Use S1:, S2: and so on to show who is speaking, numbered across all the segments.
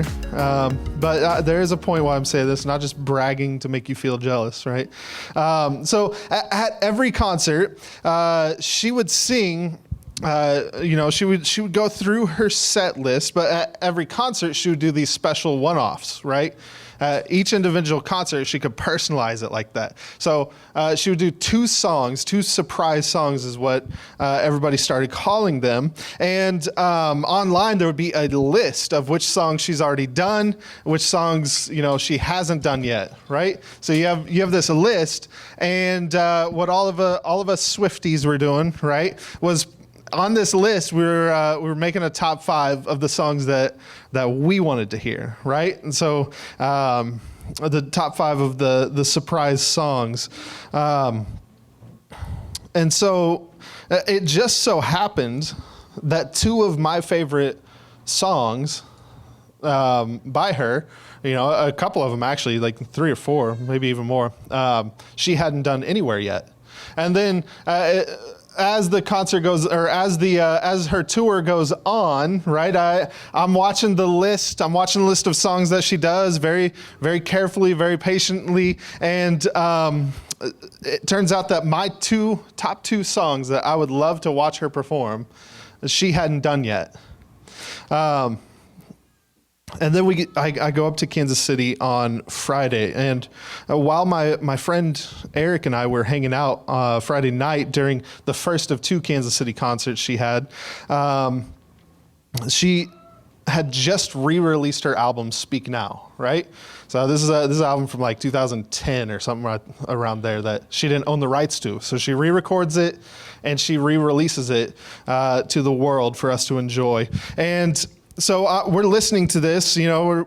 S1: here, but there is a point why I'm saying this, not just bragging to make you feel jealous, right? So at every concert, she would sing. She would go through her set list, but at every concert she would do these special one-offs, right? Each individual concert, she could personalize it like that. So she would do two surprise songs is what everybody started calling them. And online, there would be a list of which songs she's already done, which songs, she hasn't done yet, right? So you have this list, and what all of us Swifties were doing, right, was on this list, we were making a top 5 of the songs that we wanted to hear, right? And so the top 5 of the surprise songs. And so it just so happened that 2 of my favorite songs by her, a couple of them actually, like 3 or 4, maybe even more, she hadn't done anywhere yet. And then as the concert goes, or as her tour goes on, right? I'm watching the list. I'm watching the list of songs that she does very, very carefully, very patiently, and it turns out that my top 2 songs that I would love to watch her perform, she hadn't done yet. And then I go up to Kansas City on Friday, and while my friend Eric and I were hanging out Friday night during the first of 2 Kansas City concerts she had just re-released her album Speak Now, right? So this is an album from like 2010 or something right around there that she didn't own the rights to. So she re-records it and she re-releases it to the world for us to enjoy. And so we're listening to this, we're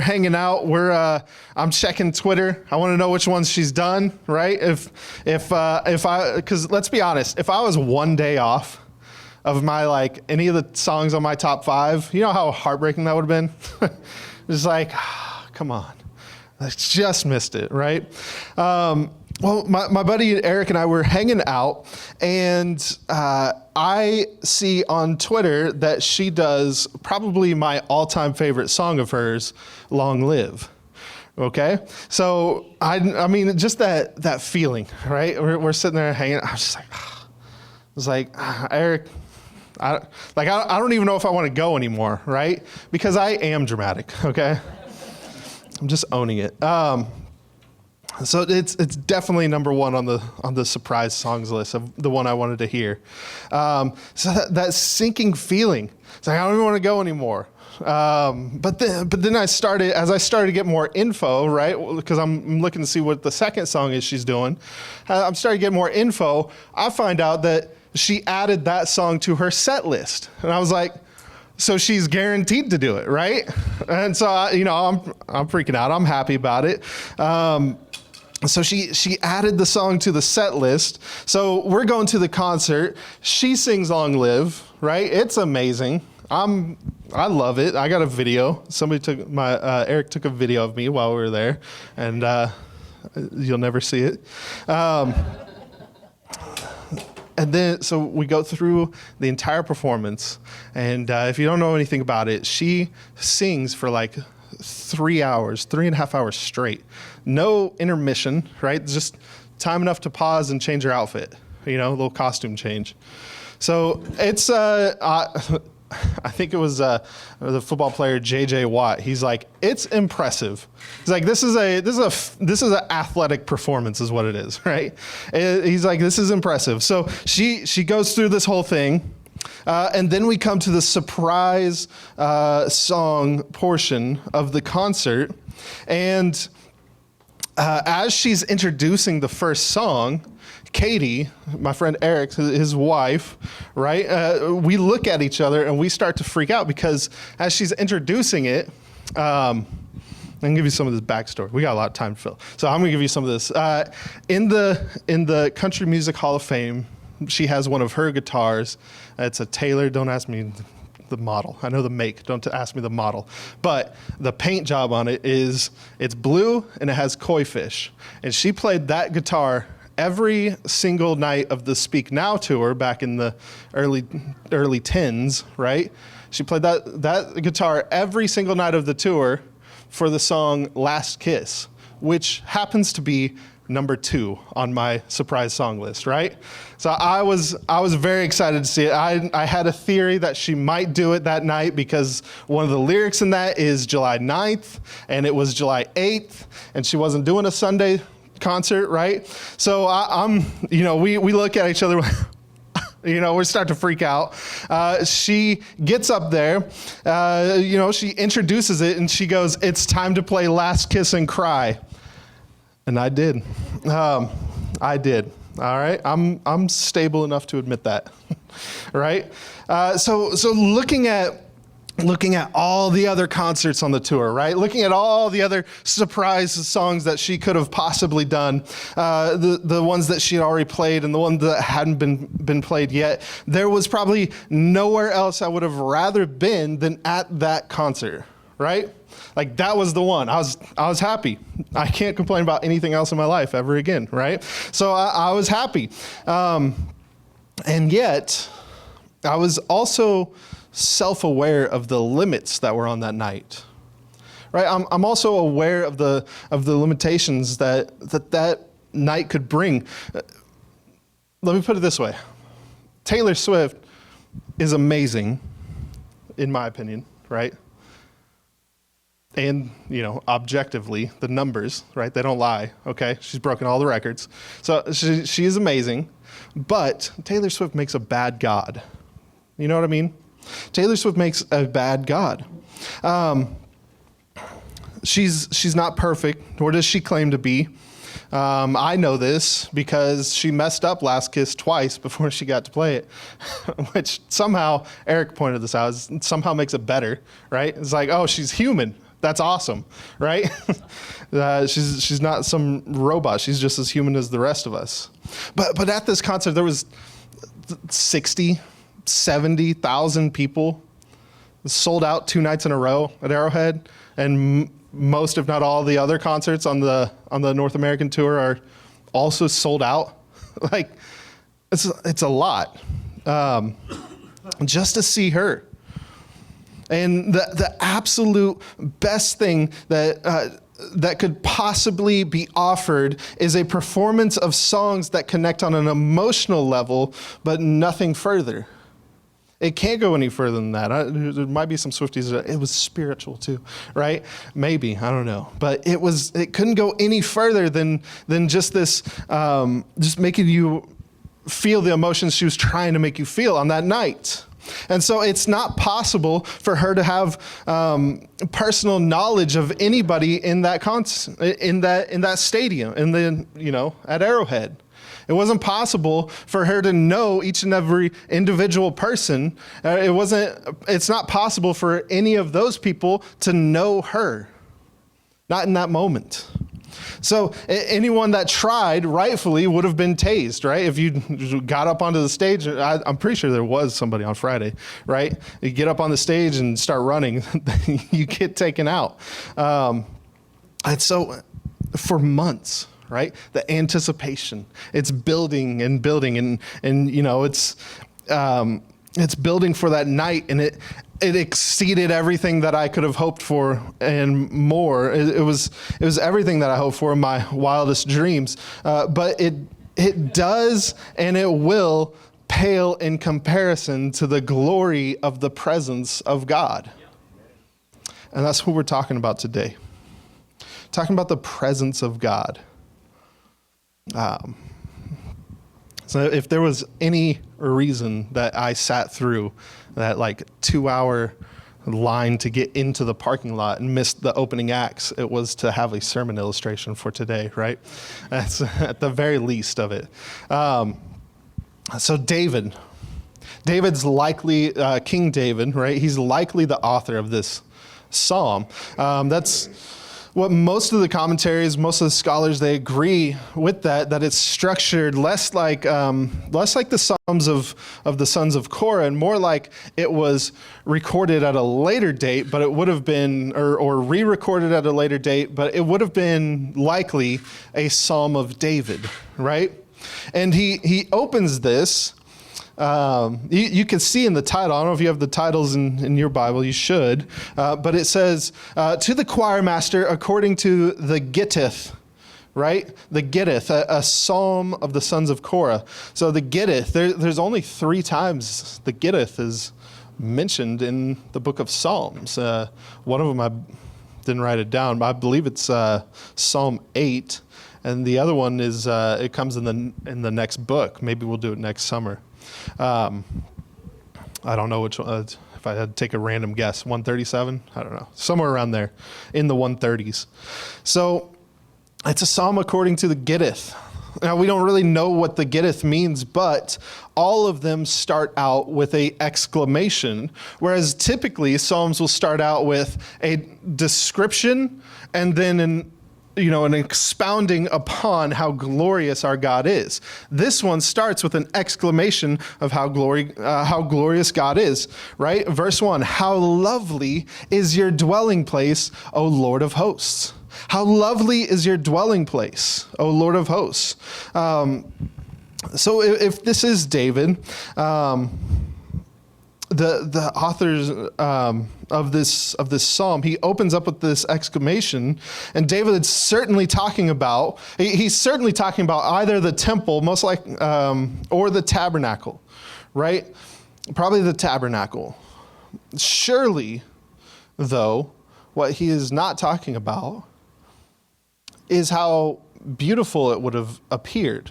S1: hanging out. I'm checking Twitter. I want to know which ones she's done, right? Because let's be honest, if I was one day off of any of the songs on my top 5, you know how heartbreaking that would have been? It's like, come on, I just missed it, right? Well, my buddy Eric and I were hanging out, and I see on Twitter that she does probably my all-time favorite song of hers, Long Live. Okay? So, I mean, just that feeling, right? We're sitting there hanging. I was like, Eric, I don't even know if I want to go anymore, right? Because I am dramatic, okay? I'm just owning it. So it's definitely number 1 on the surprise songs list of the one I wanted to hear. So that sinking feeling, it's like I don't even want to go anymore. But then as I started to get more info, right? Because I'm looking to see what the second song is she's doing. I'm starting to get more info. I find out that she added that song to her set list, and I was like, so she's guaranteed to do it, right? And so I'm freaking out. I'm happy about it. So she added the song to the set list. So we're going to the concert. She sings Long Live, right? It's amazing. I love it. I got a video. Eric took a video of me while we were there, and you'll never see it. And then, so we go through the entire performance, and if you don't know anything about it, she sings for like 3.5 hours straight. No intermission, right? Just time enough to pause and change her outfit, a little costume change. So it's, I think it was the football player J.J. Watt. He's like, it's impressive. He's like, this is an athletic performance, is what it is, right? He's like, this is impressive. So she goes through this whole thing, and then we come to the surprise song portion of the concert, and as she's introducing the first song, Katie, my friend Eric, his wife, right? We look at each other and we start to freak out because as she's introducing it, I can give you some of this backstory. We got a lot of time to fill, so I'm gonna give you some of this. In the Country Music Hall of Fame, she has one of her guitars. It's a Taylor. Don't ask me the model. I know the make. Don't ask me the model. But the paint job on it's blue and it has koi fish. And she played that guitar every single night of the Speak Now tour back in the early 10s, right? She played that guitar every single night of the tour for the song Last Kiss, which happens to be number 2 on my surprise song list, right? So I was very excited to see it. I had a theory that she might do it that night because one of the lyrics in that is July 9th, and it was July 8th, and she wasn't doing a Sunday concert, right? So we look at each other, we start to freak out. She gets up there, she introduces it, and she goes, "It's time to play Last Kiss and Cry." And I did. I did. All right. I'm stable enough to admit that. Right. So looking at all the other concerts on the tour, right? Looking at all the other surprise songs that she could have possibly done, the ones that she had already played and the ones that hadn't been played yet, there was probably nowhere else I would have rather been than at that concert, right? Like that was the one. I was happy. I can't complain about anything else in my life ever again, right? So I was happy. And yet I was also self-aware of the limits that were on that night, right? I'm also aware of the limitations that night could bring. Let me put it this way. Taylor Swift is amazing, in my opinion, right? And, objectively, the numbers, right? They don't lie, okay? She's broken all the records. So she is amazing, but Taylor Swift makes a bad God. You know what I mean? Taylor Swift makes a bad God. She's not perfect, nor does she claim to be. I know this because she messed up Last Kiss twice before she got to play it, which somehow, Eric pointed this out, somehow makes it better, right? It's like, oh, she's human. That's awesome, right? She's not some robot. She's just as human as the rest of us. But at this concert, there was 70,000 people, sold out 2 nights in a row at Arrowhead, and most, if not all, the other concerts on the North American tour are also sold out. Like, it's a lot, just to see her. And the absolute best thing that could possibly be offered is a performance of songs that connect on an emotional level, but nothing further. It can't go any further than that. There might be some Swifties that it was spiritual too, right? Maybe, I don't know. But it couldn't go any further than just this, just making you feel the emotions she was trying to make you feel on that night. And so it's not possible for her to have personal knowledge of anybody in that in that stadium, at Arrowhead. It wasn't possible for her to know each and every individual person. It's not possible for any of those people to know her. Not in that moment. So anyone that tried rightfully would have been tased, right? If you got up onto the stage, I'm pretty sure there was somebody on Friday, right? You get up on the stage and start running, you get taken out. And so for months, right? The anticipation, it's building and building, and it's building for that night, and it exceeded everything that I could have hoped for and more. It was everything that I hoped for in my wildest dreams. But it does and it will pale in comparison to the glory of the presence of God. And that's what we're talking about today. Talking about the presence of God. So if there was any reason that I sat through that 2-hour line to get into the parking lot and missed the opening acts, it was to have a sermon illustration for today, right? That's at the very least of it. So David's likely, King David, right? He's likely the author of this psalm. That's what most of the commentaries, most of the scholars, they agree with that it's structured less like the Psalms of the sons of Korah, and more like it was recorded at a later date, but it would have been, or re-recorded at a later date, but it would have been likely a Psalm of David, right? And he opens this You can see in the title, I don't know if you have the titles in your Bible, you should, but it says, to the choir master according to the Gittith, right? The Gittith, a psalm of the sons of Korah. So the Gittith, there's only 3 times the Gittith is mentioned in the book of Psalms. One of them, I didn't write it down, but I believe it's Psalm 8, and the other one is, it comes in the next book. Maybe we'll do it next summer. I don't know which one, if I had to take a random guess, 137? I don't know. Somewhere around there in the 130s. So it's a psalm according to the Gittith. Now, we don't really know what the Gittith means, but all of them start out with a exclamation, whereas typically psalms will start out with a description and then an expounding upon how glorious our God is. This one starts with an exclamation of how glorious God is, right? Verse 1, how lovely is your dwelling place, O Lord of hosts. How lovely is your dwelling place, O Lord of hosts. So if this is David, the authors of this psalm, he opens up with this exclamation, and David is certainly talking about, he's certainly talking about either the temple, most like, or the tabernacle, right? Probably the tabernacle. Surely, though, what he is not talking about is how beautiful it would have appeared,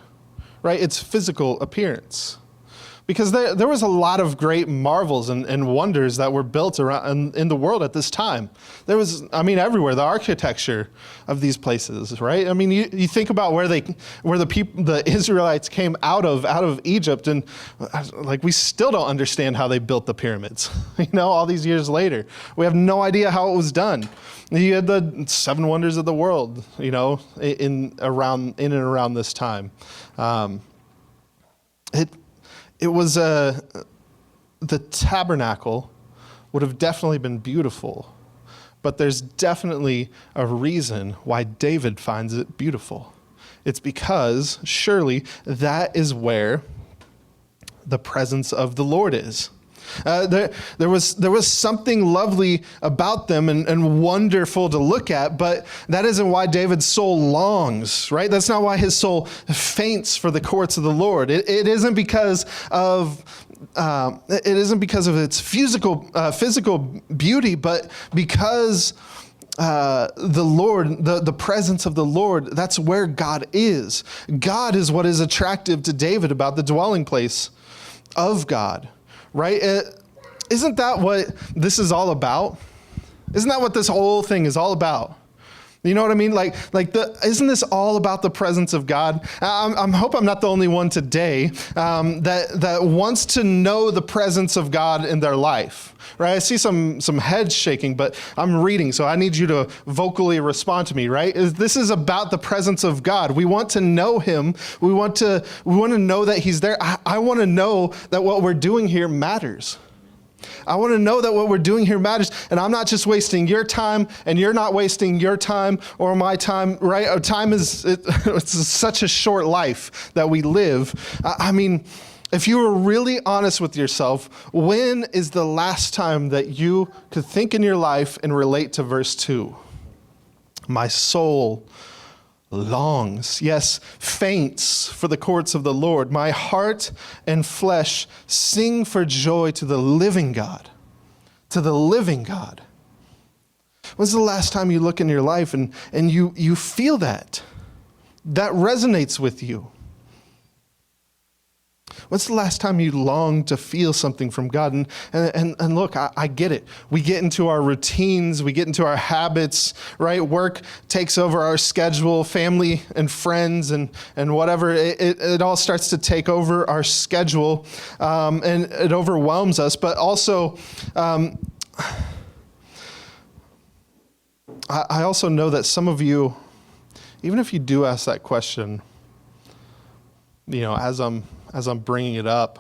S1: right? Its physical appearance. Because there was a lot of great marvels and wonders that were built around in the world at this time. There was, everywhere, the architecture of these places, right? You think about where the Israelites came out of Egypt, and like we still don't understand how they built the pyramids. All these years later, we have no idea how it was done. You had the 7 wonders of the world, in and around this time. It was the tabernacle would have definitely been beautiful, but there's definitely a reason why David finds it beautiful. It's because surely that is where the presence of the Lord is. There was something lovely about them and wonderful to look at, but that isn't why David's soul longs, right? That's not why his soul faints for the courts of the Lord. It isn't because of its physical beauty, but because the Lord, the presence of the Lord, that's where God is. God is what is attractive to David about the dwelling place of God. Right? Isn't that what this is all about? Isn't that what this whole thing is all about? You know what I mean? Isn't this all about the presence of God? I hope I'm not the only one today that wants to know the presence of God in their life. Right? I see some heads shaking, but I'm reading, so I need you to vocally respond to me. Right? This is about the presence of God. We want to know Him. We want to know that He's there. I want to know that what we're doing here matters. I want to know that what we're doing here matters, and I'm not just wasting your time, and you're not wasting your time or my time, right? Our time it's such a short life that we live. If you were really honest with yourself, when is the last time that you could think in your life and relate to verse 2? My soul longs, yes, faints for the courts of the Lord. My heart and flesh sing for joy to the living God, to the living God. When's the last time you look in your life and you feel that resonates with you? When's the last time you longed to feel something from God? And look, I get it. We get into our routines. We get into our habits, right? Work takes over our schedule, family and friends and whatever. It all starts to take over our schedule, and it overwhelms us. But also, I also know that some of you, even if you do ask that question, as I'm bringing it up,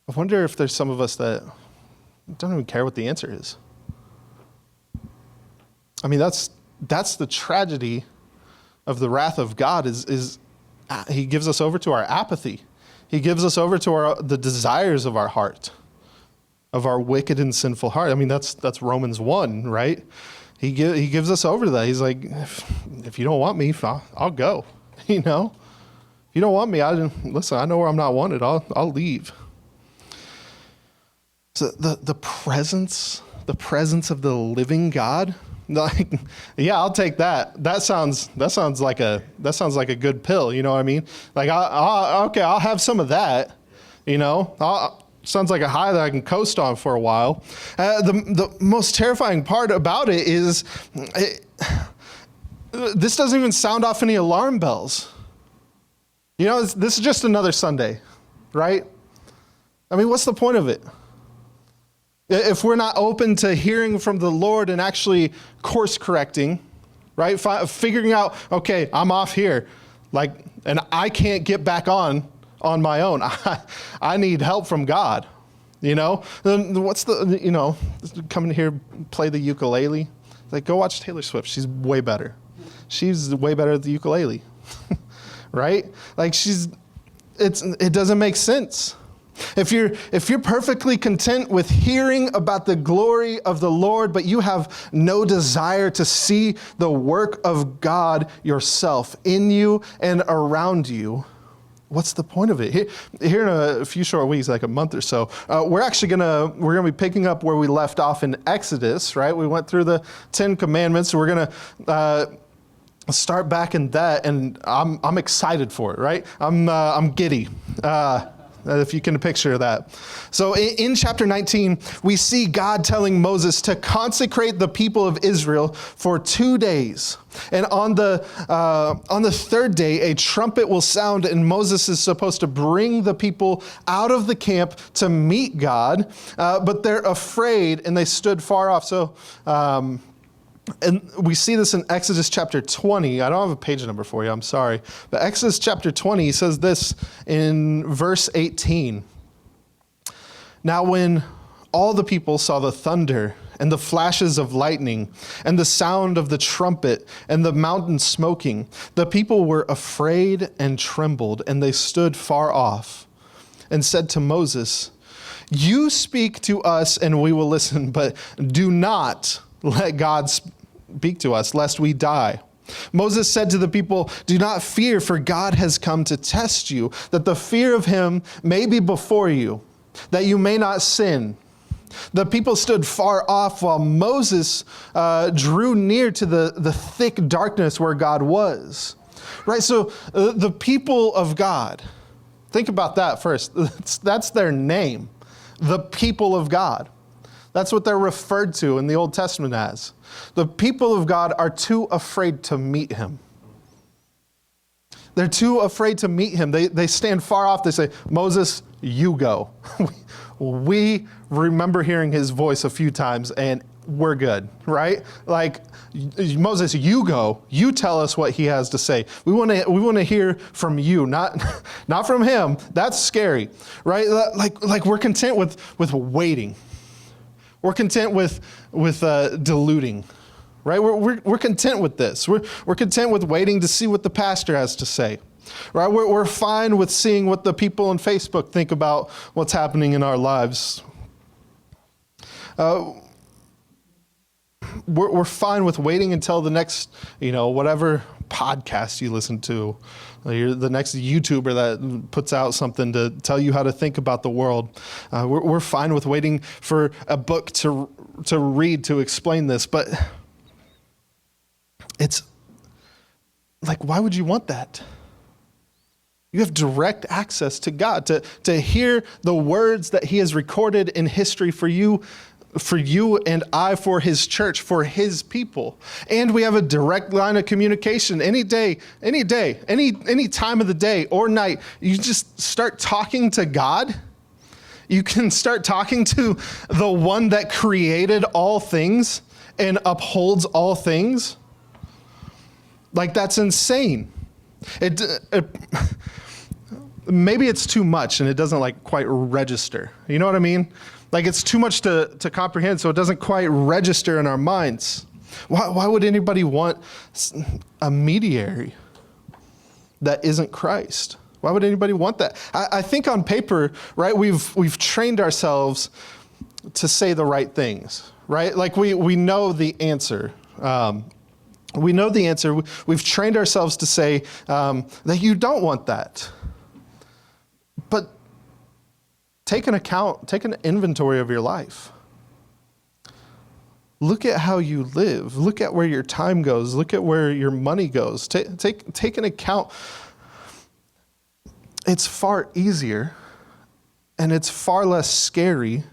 S1: I wonder if there's some of us that don't even care what the answer is. That's the tragedy of the wrath of God is He gives us over to our apathy. He gives us over to the desires of our heart, of our wicked and sinful heart. I mean, that's Romans 1, right? He gives us over to that. He's like, if you don't want me, I'll go. You know, if you don't want me, listen. I know where I'm not wanted. I'll leave. So the presence of the living God. Like, yeah, I'll take that. That sounds like a good pill. You know what I mean? Like, I'll have some of that. You know, sounds like a high that I can coast on for a while. The most terrifying part about it is, this doesn't even sound off any alarm bells. You know, this is just another Sunday, right? I mean, what's the point of it? If we're not open to hearing from the Lord and actually course correcting, right? Figuring out, okay, I'm off here, like, and I can't get back on my own. I need help from God, you know? Then coming here, play the ukulele. Like, go watch Taylor Swift. She's way better. She's way better at the ukulele, right? Like, it doesn't make sense. If you're perfectly content with hearing about the glory of the Lord, but you have no desire to see the work of God yourself in you and around you, what's the point of it? Here in a few short weeks, like a month or so, we're gonna be picking up where we left off in Exodus, right? We went through the 10 Commandments. So we're gonna start back in that, and I'm excited for it, right? I'm giddy. If you can picture that. So in chapter 19, we see God telling Moses to consecrate the people of Israel for 2 days. And on the third day, a trumpet will sound, and Moses is supposed to bring the people out of the camp to meet God, but they're afraid and they stood far off. So, and we see this in Exodus chapter 20. I don't have a page number for you, I'm sorry. But Exodus chapter 20 says this in verse 18. Now when all the people saw the thunder and the flashes of lightning and the sound of the trumpet and the mountain smoking, the people were afraid and trembled, and they stood far off and said to Moses, "You speak to us and we will listen, but do not let God speak to us, lest we die." Moses said to the people, "Do not fear, for God has come to test you, that the fear of him may be before you, that you may not sin." The people stood far off while Moses drew near to the thick darkness where God was. Right, so the people of God, think about that first. That's their name, the people of God. That's what they're referred to in the Old Testament as. The people of God are too afraid to meet him. They're too afraid to meet him. They stand far off. They say, "Moses, you go." We remember hearing his voice a few times and we're good, right? Like, "Moses, you go. You tell us what he has to say. We want to hear from you, not from him." That's scary, right? Like we're content with waiting. We're content with diluting, right? We're content with this. We're content with waiting to see what the pastor has to say, right? We're fine with seeing what the people on Facebook think about what's happening in our lives. We're fine with waiting until the next, whatever podcast you listen to, the next YouTuber that puts out something to tell you how to think about the world. We're fine with waiting for a book to read to explain this, but it's like, why would you want that? You have direct access to God, to hear the words that he has recorded in history for you and I, for his church, for his people. And we have a direct line of communication any day, any time of the day or night. You just start talking to God. You can start talking to the one that created all things and upholds all things. Like, that's insane. Maybe it's too much and it doesn't quite register. You know what I mean? Like, it's too much to comprehend, so it doesn't quite register in our minds. Why would anybody want a mediator that isn't Christ? Why would anybody want that? I think on paper, right, we've trained ourselves to say the right things, right? Like we know the answer. We know the answer. We've trained ourselves to say that you don't want that. But take an inventory of your life. Look at how you live. Look at where your time goes. Look at where your money goes. Take an account. It's far easier and it's far less scary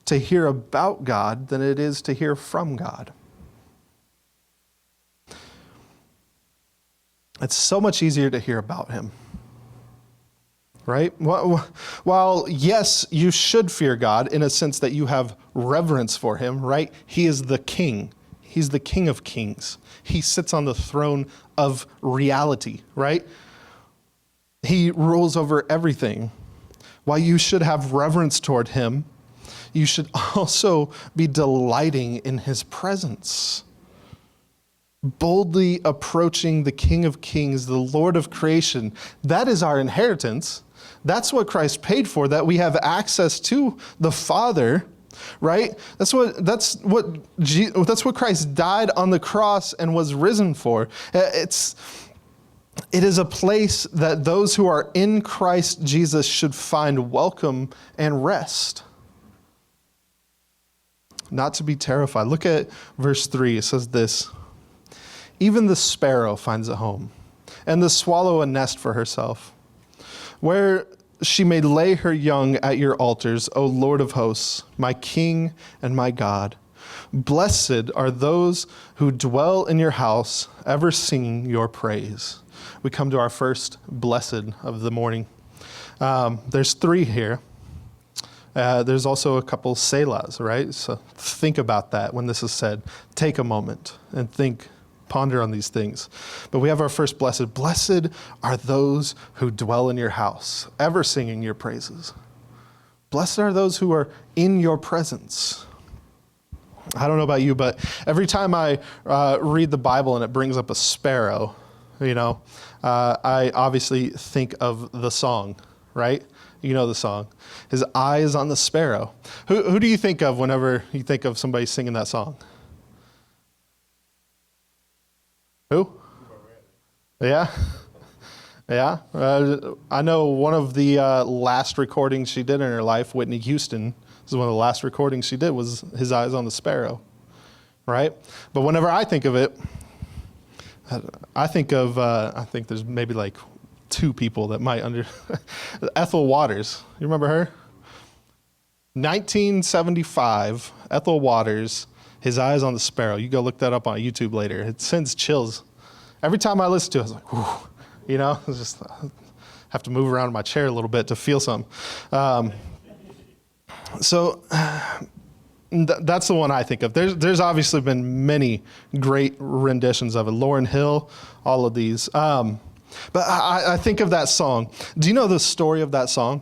S1: to hear about God than it is to hear from God. It's so much easier to hear about him, right? While yes, you should fear God in a sense that you have reverence for him, right? He is the king. He's the King of Kings. He sits on the throne of reality, right? He rules over everything. While you should have reverence toward him, you should also be delighting in his presence. Boldly approaching the King of Kings, the Lord of creation. That is our inheritance. That's what Christ paid for, that we have access to the Father, right? That's what Christ died on the cross and was risen for. It is a place that those who are in Christ Jesus should find welcome and rest. Not to be terrified. Look at verse 3. It says this: even the sparrow finds a home, and the swallow a nest for herself, where she may lay her young at your altars, O Lord of hosts, my King and my God. Blessed are those who dwell in your house, ever singing your praise. We come to our first blessed of the morning. There's 3 here. There's also a couple selahs, right? So think about that when this is said. Take a moment and ponder on these things. But we have our first blessed. Blessed are those who dwell in your house, ever singing your praises. Blessed are those who are in your presence. I don't know about you, but every time I read the Bible and it brings up a sparrow, I obviously think of the song, right? You know the song. His eye is on the sparrow. Who do you think of whenever you think of somebody singing that song? Who? Yeah? Yeah? I know one of the last recordings she did in her life, Whitney Houston, this is one of the last recordings she did, was His Eyes on the Sparrow, right? But whenever I think of it, I think there's maybe like 2 people that might Ethel Waters. You remember her? 1975, Ethel Waters, His Eyes on the Sparrow. You go look that up on YouTube later. It sends chills. Every time I listen to it, I was like, whew, I just have to move around in my chair a little bit to feel something. So that's the one I think of. There's obviously been many great renditions of it. Lauryn Hill, all of these. But I think of that song. Do you know the story of that song?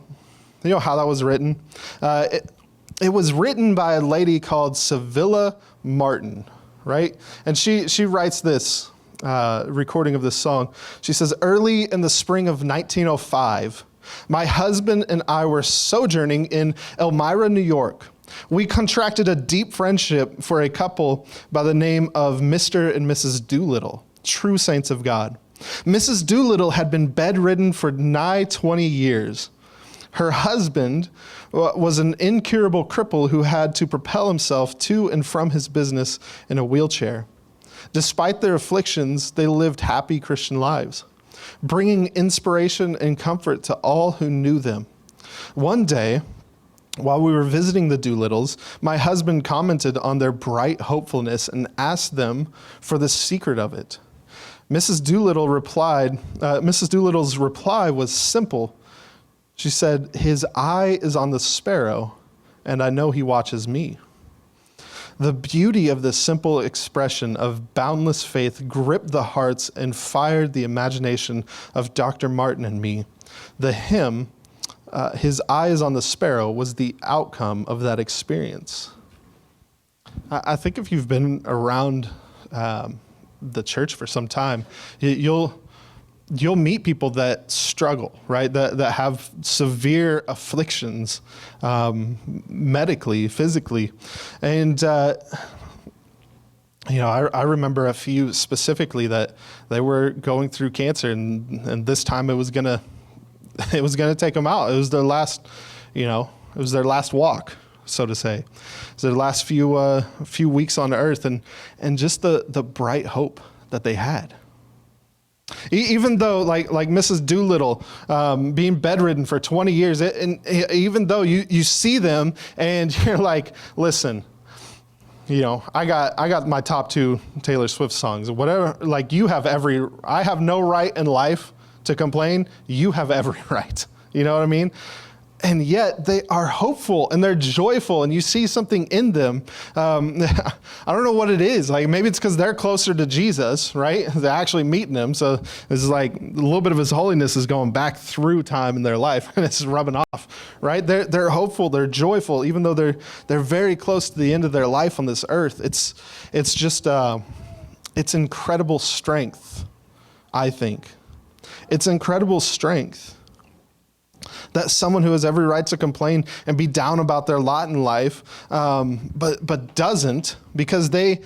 S1: You know how that was written? It was written by a lady called Sevilla Martin, right? And she writes this recording of this song. She says, early in the spring of 1905, my husband and I were sojourning in Elmira, New York. We contracted a deep friendship for a couple by the name of Mr. and Mrs. Doolittle, true saints of God. Mrs. Doolittle had been bedridden for nigh 20 years. Her husband was an incurable cripple who had to propel himself to and from his business in a wheelchair. Despite their afflictions, they lived happy Christian lives, bringing inspiration and comfort to all who knew them. One day, while we were visiting the Doolittles, my husband commented on their bright hopefulness and asked them for the secret of it. Mrs. Doolittle's reply was simple. She said, his eye is on the sparrow, and I know he watches me. The beauty of this simple expression of boundless faith gripped the hearts and fired the imagination of Dr. Martin and me. The hymn, his eye is on the sparrow, was the outcome of that experience. I think if you've been around the church for some time, you'll meet people that that struggle, right? That have severe afflictions, medically, physically. And, I remember a few specifically that they were going through cancer, and this time it was gonna take them out. It was their last, it was their last walk, so to say. It was their last few weeks on earth, and just the bright hope that they had. Even though, like Mrs. Doolittle, being bedridden for 20 years, and even though you see them and you're like, listen, I got my top 2 Taylor Swift songs, whatever. Like, I have no right in life to complain. You have every right. You know what I mean? And yet they are hopeful and they're joyful, and you see something in them. I don't know what it is. Like, maybe it's because they're closer to Jesus, right? They're actually meeting him. So this is like a little bit of his holiness is going back through time in their life, and it's rubbing off, right? They're hopeful, they're joyful, even though they're very close to the end of their life on this earth. It's just it's incredible strength, I think. It's incredible strength that someone who has every right to complain and be down about their lot in life, but doesn't, because they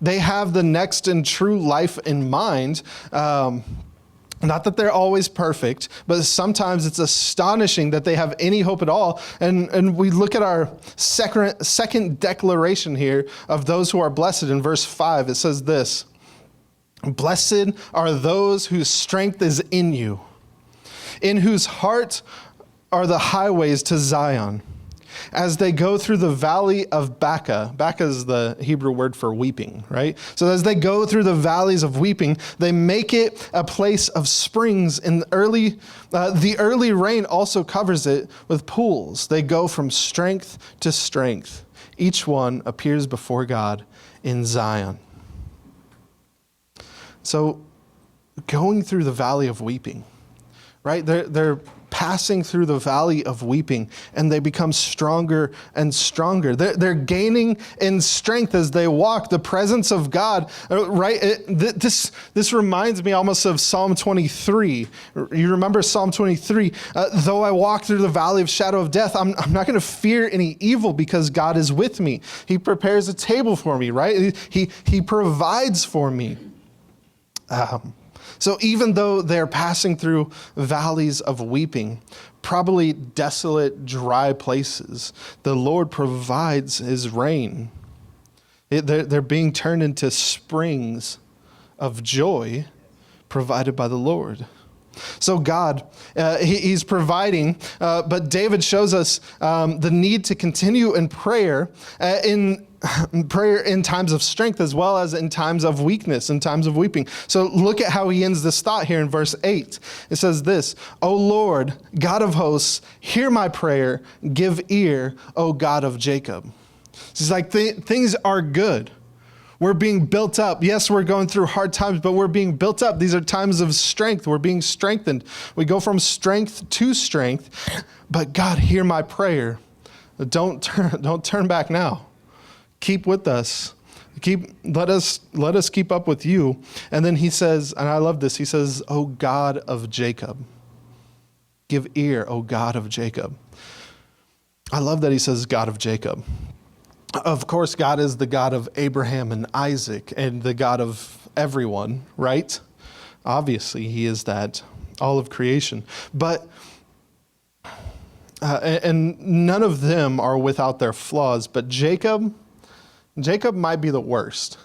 S1: have the next and true life in mind. Not that they're always perfect, but sometimes it's astonishing that they have any hope at all. And we look at our second declaration here of those who are blessed in verse 5. It says this: "Blessed are those whose strength is in you, in whose heart are the highways to Zion, as they go through the valley of Baca." Baca is the Hebrew word for weeping, right? So as they go through the valleys of weeping, they make it a place of springs. In the early rain also covers it with pools. They go from strength to strength. Each one appears before God in Zion. So going through the valley of weeping, right? They're passing through the valley of weeping, and they become stronger and stronger. They're gaining in strength as they walk. The presence of God, right? This reminds me almost of Psalm 23. You remember Psalm 23? Though I walk through the valley of shadow of death, I'm not going to fear any evil because God is with me. He prepares a table for me, right? He provides for me. So even though they're passing through valleys of weeping, probably desolate, dry places, the Lord provides his rain. They're being turned into springs of joy provided by the Lord. So God, he's providing, but David shows us the need to continue in prayer, in times of strength as well as in times of weakness, in times of weeping. So look at how he ends this thought here in verse 8. It says this: "O Lord, God of hosts, hear my prayer. Give ear, O God of Jacob." He's like, things are good. We're being built up. Yes, we're going through hard times, but we're being built up. These are times of strength. We're being strengthened. We go from strength to strength. But God, hear my prayer. Don't turn back now. Keep with us. Let us keep up with you. And then he says, and I love this, he says, "O God of Jacob." Give ear, O God of Jacob. I love that he says God of Jacob. Of course, God is the God of Abraham and Isaac and the God of everyone, right? Obviously, he is that, all of creation. But, and none of them are without their flaws, but Jacob might be the worst,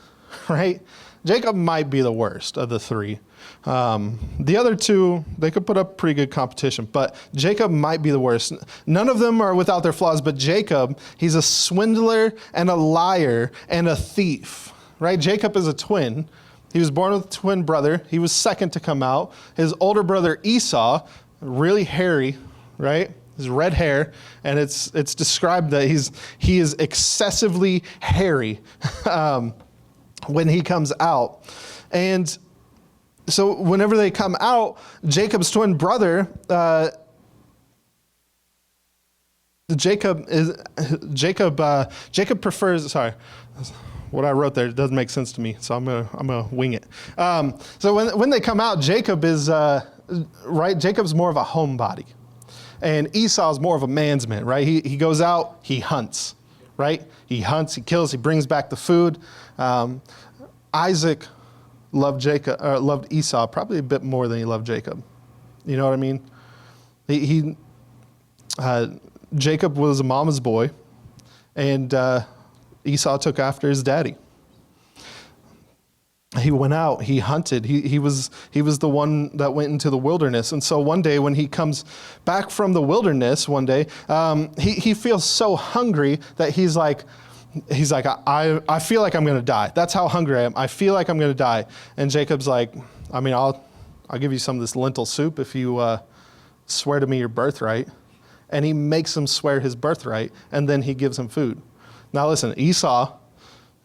S1: right? Jacob might be the worst of the three. The other two, they could put up pretty good competition, but Jacob might be the worst. None of them are without their flaws, but Jacob, he's a swindler and a liar and a thief, right? Jacob is a twin. He was born with a twin brother. He was second to come out. His older brother Esau, really hairy, right? His red hair, and it's described that he is excessively hairy when he comes out. And so whenever they come out, Jacob's twin brother, Jacob prefers, sorry, what I wrote there doesn't make sense to me, so I'm gonna wing it. So when they come out, Jacob is right? Jacob's more of a homebody. And Esau's more of a man's man, right? He goes out, he hunts, right? He hunts, he kills, he brings back the food. Isaac loved Esau probably a bit more than he loved Jacob. You know what I mean? Jacob was a mama's boy, and Esau took after his daddy. He went out, he hunted, he was the one that went into the wilderness. And so one day when he comes back from the wilderness one day, he feels so hungry that he's like, I feel like I'm going to die. That's how hungry I am. I feel like I'm going to die. And Jacob's like, I mean, I'll give you some of this lentil soup if you swear to me your birthright. And he makes him swear his birthright, and then he gives him food. Now listen, Esau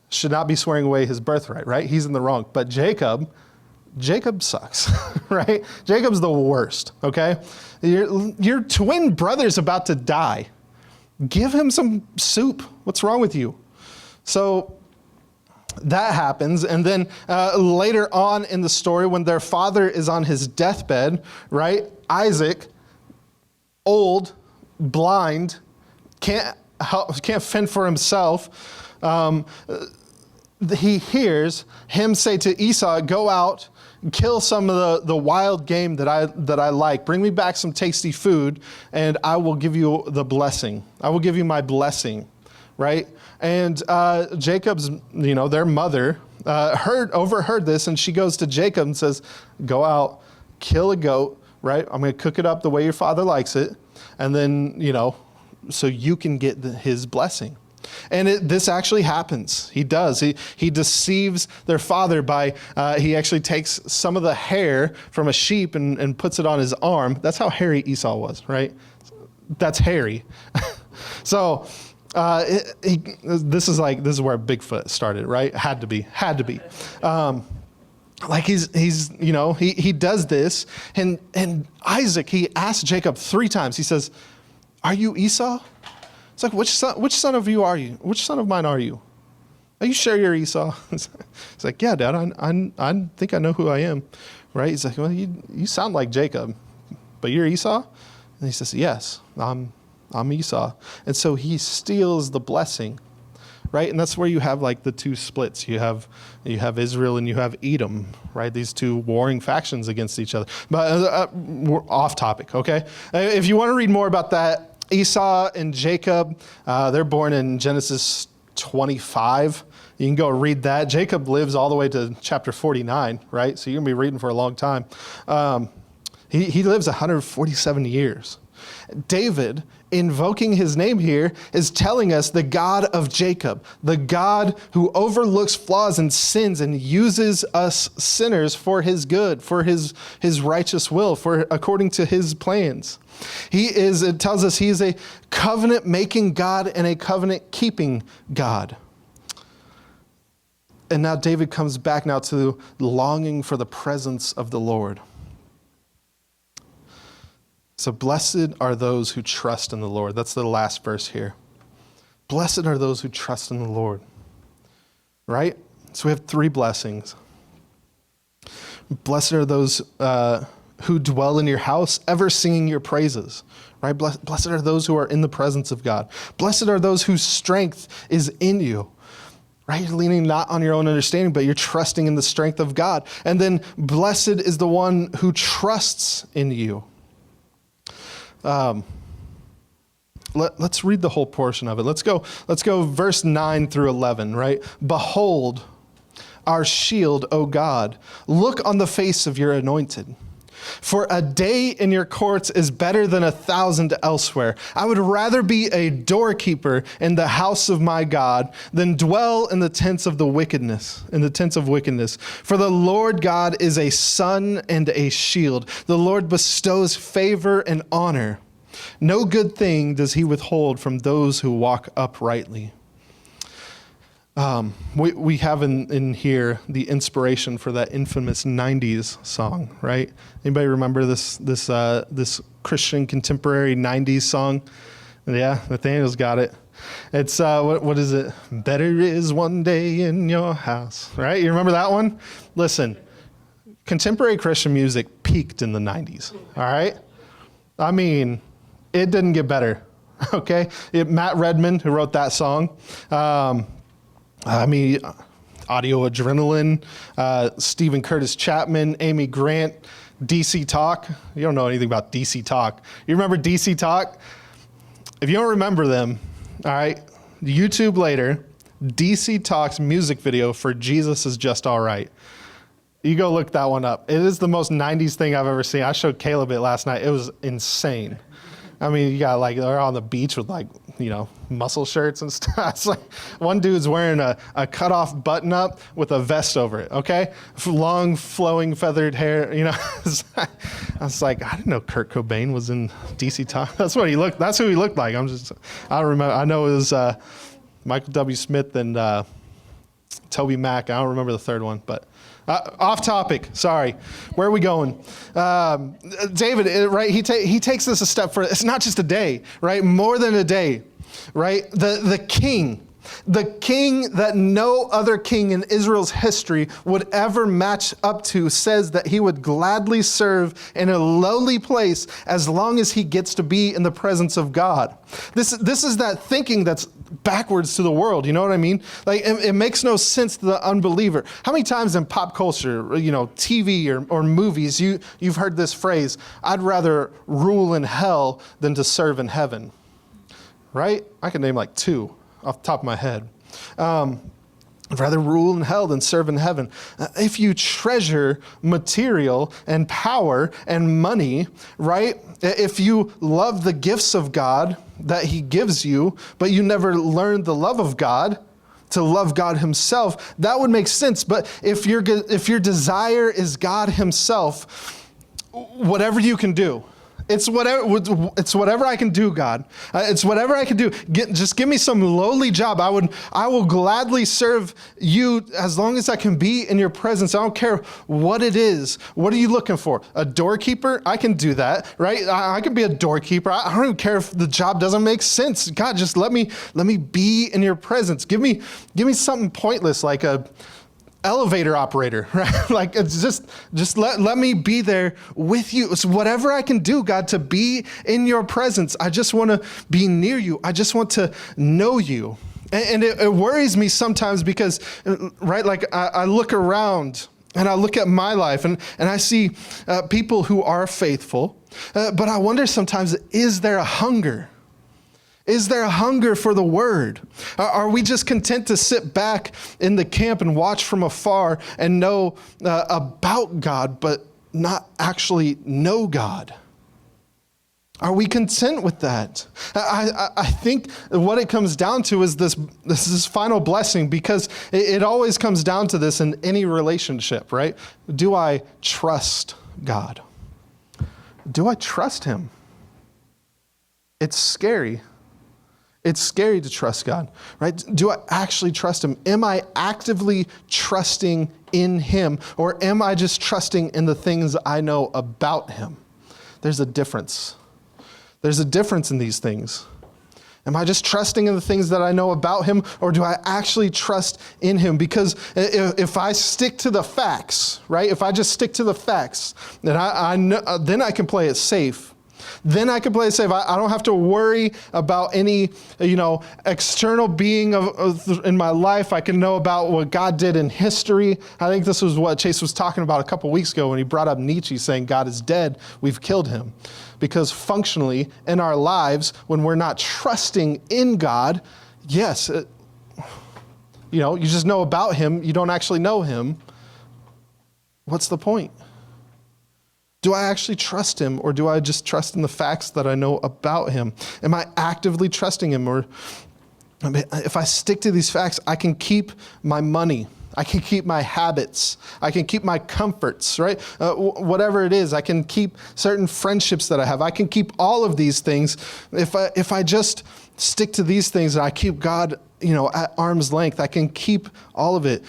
S1: should not be swearing away his birthright, right? He's in the wrong. But Jacob sucks, right? Jacob's the worst, okay? Your twin brother's about to die. Give him some soup. What's wrong with you? So that happens. And then later on in the story, when their father is on his deathbed, right? Isaac, old, blind, can't fend for himself. He hears him say to Esau, go out, kill some of the wild game that I like. Bring me back some tasty food, and I will give you the blessing. I will give you my blessing, right? And Jacob's, their mother overheard this, and she goes to Jacob and says, go out, kill a goat, right? I'm going to cook it up the way your father likes it, and then, so you can get his blessing. And this actually happens. He does. He deceives their father by, he actually takes some of the hair from a sheep and puts it on his arm. That's how hairy Esau was, right? That's hairy. So this is where Bigfoot started, right? Had to be. He does this. And Isaac, he asked Jacob 3 times. He says, are you Esau? It's like, which son of you are you? Which son of mine are you? Are you sure you're Esau? It's like, yeah, Dad, I think I know who I am, right? He's like, well, you sound like Jacob, but you're Esau? And he says, yes, I'm Esau. And so he steals the blessing, right? And that's where you have like the 2 splits. You have Israel and you have Edom, right? These 2 warring factions against each other. But we're off topic, okay? If you want to read more about that, Esau and Jacob, they're born in Genesis 25. You can go read that. Jacob lives all the way to chapter 49, right? So you're going to be reading for a long time. He lives 147 years. David, invoking his name here, is telling us the God of Jacob, the God who overlooks flaws and sins and uses us sinners for his good, for his righteous will, according to his plans. It tells us he is a covenant-making God and a covenant-keeping God. And now David comes back now to longing for the presence of the Lord. So blessed are those who trust in the Lord. That's the last verse here. Blessed are those who trust in the Lord. Right? So we have 3 blessings. Blessed are those who dwell in your house, ever singing your praises. Right? Blessed are those who are in the presence of God. Blessed are those whose strength is in you. Right? You're leaning not on your own understanding, but you're trusting in the strength of God. And then blessed is the one who trusts in you. Let's read the whole portion of it. Let's go verse 9 through 11, right? Behold, our shield, O God. Look on the face of your anointed. For a day in your courts is better than 1,000 elsewhere. I would rather be a doorkeeper in the house of my God than dwell in the tents of wickedness. For the Lord God is a sun and a shield. The Lord bestows favor and honor. No good thing does he withhold from those who walk uprightly. We have in here the inspiration for that infamous 90s song, right? Anybody remember this Christian contemporary 90s song? Yeah, Nathaniel's got it. It's, what is it? Better is one day in your house, right? You remember that one? Listen, contemporary Christian music peaked in the 90s, all right? I mean, it didn't get better, okay? Matt Redman, who wrote that song, Audio Adrenaline, Stephen Curtis Chapman, Amy Grant, DC Talk. You don't know anything about DC Talk. You remember DC Talk? If you don't remember them, all right, YouTube later, DC Talk's music video for Jesus is Just All Right. You go look that one up. It is the most 90s thing I've ever seen. I showed Caleb it last night. It was insane. I mean, you got they're on the beach with muscle shirts and stuff. It's like one dude's wearing a cut-off button-up with a vest over it, okay? Long, flowing, feathered hair, I was like, I didn't know Kurt Cobain was in DC Talk. That's who he looked like. I don't remember. I know it was Michael W. Smith and Toby Mac. I don't remember the third one, but off topic. Sorry. Where are we going? David, right? He takes this a step further. It's not just a day, right? More than a day, right? The king that no other king in Israel's history would ever match up to, says that he would gladly serve in a lowly place as long as he gets to be in the presence of God. This is that thinking that's backwards to the world. You know what I mean? It makes no sense to the unbeliever. How many times in pop culture, TV or movies, you've heard this phrase, I'd rather rule in hell than to serve in heaven, right? I can name 2 off the top of my head. I'd rather rule in hell than serve in heaven. If you treasure material and power and money, right? If you love the gifts of God that he gives you, but you never learned the love of God, to love God himself, that would make sense. But if your desire is God himself, whatever you can do, it's whatever I can do, God. It's whatever I can do. Just give me some lowly job. I will gladly serve you as long as I can be in your presence. I don't care what it is. What are you looking for? A doorkeeper? I can do that, right? I can be a doorkeeper. I don't even care if the job doesn't make sense. God, just let me be in your presence. Give me something pointless like a elevator operator, right? It's just let me be there with you. It's whatever I can do, God, to be in your presence. I just want to be near you. I just want to know you. And it worries me sometimes because, right, I look around and I look at my life and I see people who are faithful, but I wonder sometimes, is there a hunger? Is there a hunger for the word? Are we just content to sit back in the camp and watch from afar and know about God, but not actually know God? Are we content with that? I think what it comes down to is this final blessing, because it always comes down to this in any relationship, right? Do I trust God? Do I trust him? It's scary. It's scary to trust God, right? Do I actually trust him? Am I actively trusting in him, or am I just trusting in the things I know about him? There's a difference. There's a difference in these things. Am I just trusting in the things that I know about him, or do I actually trust in him? Because if I stick to the facts, right? If I just stick to the facts, then I know, then I can play it safe. Then I can play it safe. I don't have to worry about any, external being in my life. I can know about what God did in history. I think this was what Chase was talking about a couple weeks ago when he brought up Nietzsche saying God is dead. We've killed him. Because functionally in our lives, when we're not trusting in God, yes, you just know about him. You don't actually know him. What's the point? Do I actually trust him, or do I just trust in the facts that I know about him? Am I actively trusting him? Or if I stick to these facts, I can keep my money. I can keep my habits. I can keep my comforts, right? Whatever it is, I can keep certain friendships that I have. I can keep all of these things. If I just stick to these things and I keep God, at arm's length, I can keep all of it.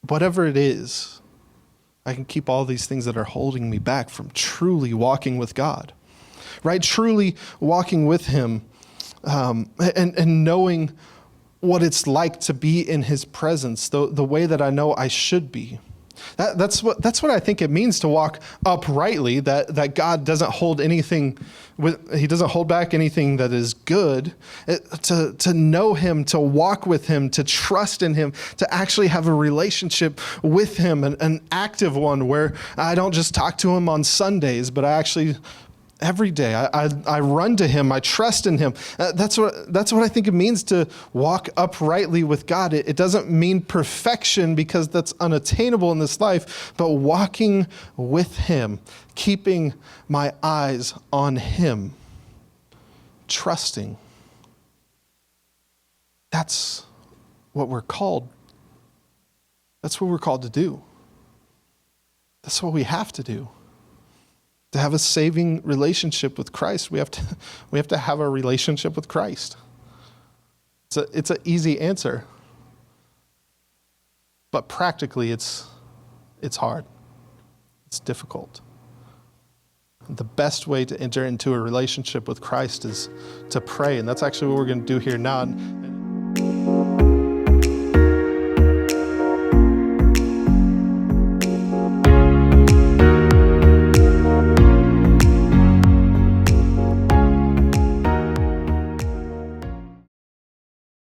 S1: Whatever it is, I can keep all these things that are holding me back from truly walking with God, right? Truly walking with him, and knowing what it's like to be in his presence, the way that I know I should be. That's what I think it means to walk uprightly, that God doesn't hold anything he doesn't hold back anything that is good. To know him, to walk with him, to trust in him, to actually have a relationship with him, an active one where I don't just talk to him on Sundays, but I actually every day I run to him. I trust in him. That's what I think it means to walk uprightly with God. It doesn't mean perfection, because that's unattainable in this life, but walking with him, keeping my eyes on him, trusting. That's what we're called. That's what we're called to do. That's what we have to do. To have a saving relationship with Christ, we have to have a relationship with Christ. It's an easy answer, but practically it's hard. It's difficult. The best way to enter into a relationship with Christ is to pray, and that's actually what we're going to do here now.